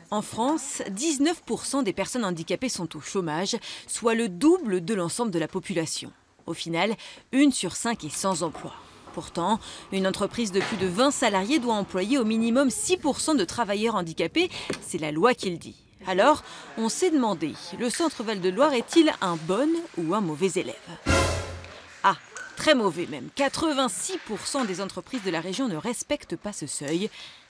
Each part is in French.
En France, 19% des personnes handicapées sont au chômage, soit le double de l'ensemble de la population. Au final, 1 sur 5 est sans emploi. Pourtant, une entreprise de plus de 20 salariés doit employer au minimum 6% de travailleurs handicapés. C'est la loi qui le dit. Alors, on s'est demandé, le Centre Val-de-Loire est-il un bon ou un mauvais élève? Ah, très mauvais même. 86% des entreprises de la région ne respectent pas ce seuil.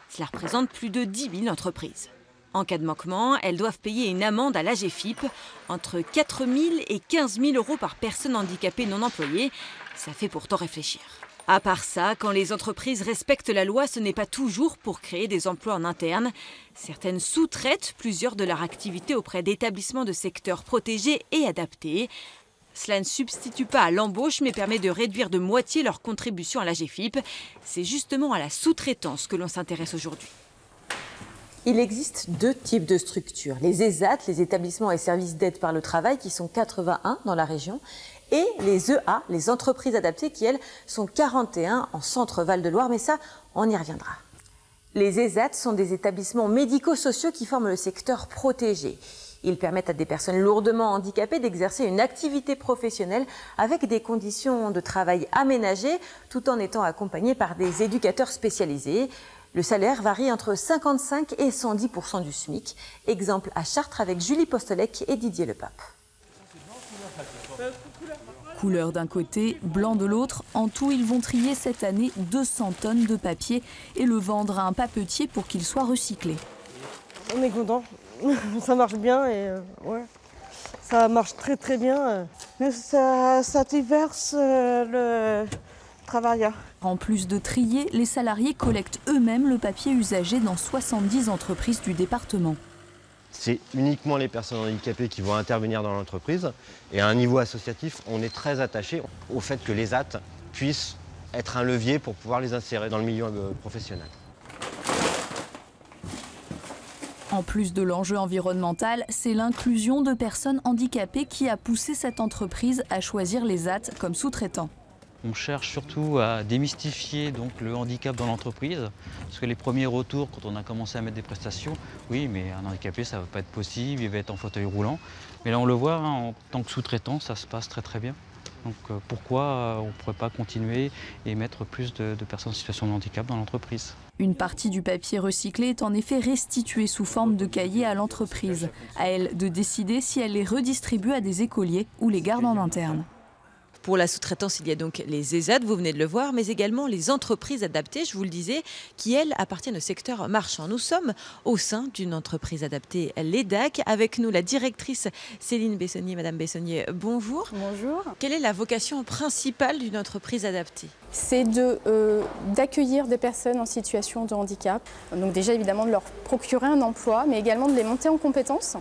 Cela représente plus de 10 000 entreprises. En cas de manquement, elles doivent payer une amende à l'AGEFIP, entre 4 000 et 15 000 euros par personne handicapée non employée. Ça fait pourtant réfléchir. À part ça, quand les entreprises respectent la loi, ce n'est pas toujours pour créer des emplois en interne. Certaines sous-traitent plusieurs de leurs activités auprès d'établissements de secteurs protégés et adaptés. Cela ne substitue pas à l'embauche, mais permet de réduire de moitié leur contribution à l'AGEFIP. C'est justement à la sous-traitance que l'on s'intéresse aujourd'hui. Il existe 2 types de structures. Les ESAT, les établissements et services d'aide par le travail, qui sont 81 dans la région, et les EA, les entreprises adaptées, qui, elles, sont 41 en centre Val-de-Loire. Mais ça, on y reviendra. Les ESAT sont des établissements médico-sociaux qui forment le secteur protégé. Ils permettent à des personnes lourdement handicapées d'exercer une activité professionnelle avec des conditions de travail aménagées, tout en étant accompagnés par des éducateurs spécialisés. Le salaire varie entre 55 et 110% du SMIC. Exemple à Chartres avec Julie Postolec et Didier Lepape. Couleur d'un côté, blanc de l'autre. En tout, ils vont trier cette année 200 tonnes de papier et le vendre à un papetier pour qu'il soit recyclé. On est content. Ça marche bien et ouais, ça marche très bien. Mais ça diverse le travail. En plus de trier, les salariés collectent eux-mêmes le papier usagé dans 70 entreprises du département. C'est uniquement les personnes handicapées qui vont intervenir dans l'entreprise. Et à un niveau associatif, on est très attaché au fait que les ESAT puissent être un levier pour pouvoir les insérer dans le milieu professionnel. En plus de l'enjeu environnemental, c'est l'inclusion de personnes handicapées qui a poussé cette entreprise à choisir les ESAT comme sous-traitants. On cherche surtout à démystifier donc, le handicap dans l'entreprise, parce que les premiers retours, quand on a commencé à mettre des prestations, oui, mais un handicapé, ça ne va pas être possible, il va être en fauteuil roulant. Mais là, on le voit, hein, en tant que sous-traitant, ça se passe très bien. Donc pourquoi on ne pourrait pas continuer et mettre plus de personnes en situation de handicap dans l'entreprise? Une partie du papier recyclé est en effet restituée sous forme de cahier à l'entreprise. À elle de décider si elle les redistribue à des écoliers ou les garde en interne. Pour la sous-traitance, il y a donc les ESAT, vous venez de le voir, mais également les entreprises adaptées, je vous le disais, qui, elles, appartiennent au secteur marchand. Nous sommes au sein d'une entreprise adaptée, l'EDAC. Avec nous, la directrice Céline Bessonnier. Madame Bessonnier, bonjour. Bonjour. Quelle est la vocation principale d'une entreprise adaptée? C'est d'accueillir des personnes en situation de handicap. Donc déjà, évidemment, de leur procurer un emploi, mais également de les monter en compétences.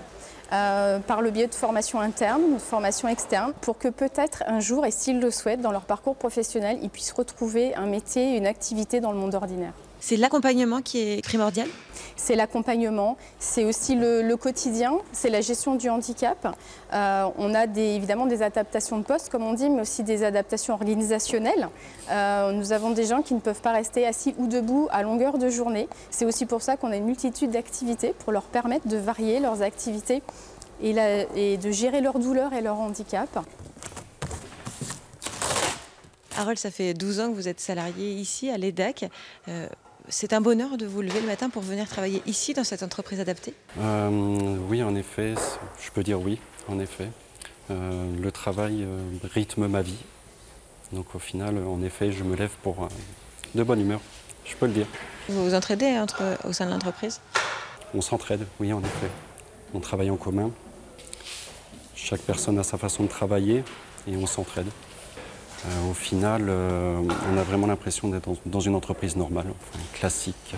Par le biais de formation interne, de formation externe, pour que peut-être un jour, et s'ils le souhaitent, dans leur parcours professionnel, ils puissent retrouver un métier, une activité dans le monde ordinaire. C'est l'accompagnement qui est primordial? C'est l'accompagnement, c'est aussi le quotidien, c'est la gestion du handicap. On a évidemment des adaptations de poste, comme on dit, mais aussi des adaptations organisationnelles. Nous avons des gens qui ne peuvent pas rester assis ou debout à longueur de journée. C'est aussi pour ça qu'on a une multitude d'activités pour leur permettre de varier leurs activités et de gérer leurs douleurs et leur handicap. Harold, ça fait 12 ans que vous êtes salarié ici à l'EDAC. C'est un bonheur de vous lever le matin pour venir travailler ici, dans cette entreprise adaptée? Oui, en effet, je peux dire oui, en effet. Le travail rythme ma vie. Donc au final, en effet, je me lève pour de bonne humeur, je peux le dire. Vous vous entraidez au sein de l'entreprise? On s'entraide, oui, en effet. On travaille en commun. Chaque personne a sa façon de travailler et on s'entraide. Au final, on a vraiment l'impression d'être dans une entreprise normale, enfin, classique.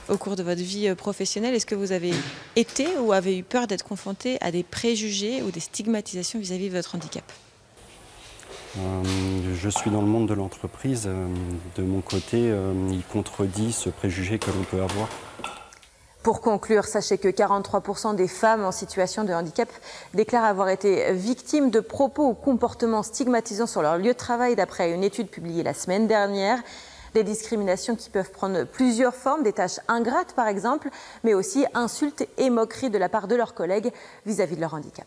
Au cours de votre vie professionnelle, est-ce que vous avez été ou avez eu peur d'être confronté à des préjugés ou des stigmatisations vis-à-vis de votre handicap? Je suis dans le monde de l'entreprise. De mon côté, il contredit ce préjugé que l'on peut avoir. Pour conclure, sachez que 43% des femmes en situation de handicap déclarent avoir été victimes de propos ou comportements stigmatisants sur leur lieu de travail, d'après une étude publiée la semaine dernière. Des discriminations qui peuvent prendre plusieurs formes, des tâches ingrates par exemple, mais aussi insultes et moqueries de la part de leurs collègues vis-à-vis de leur handicap.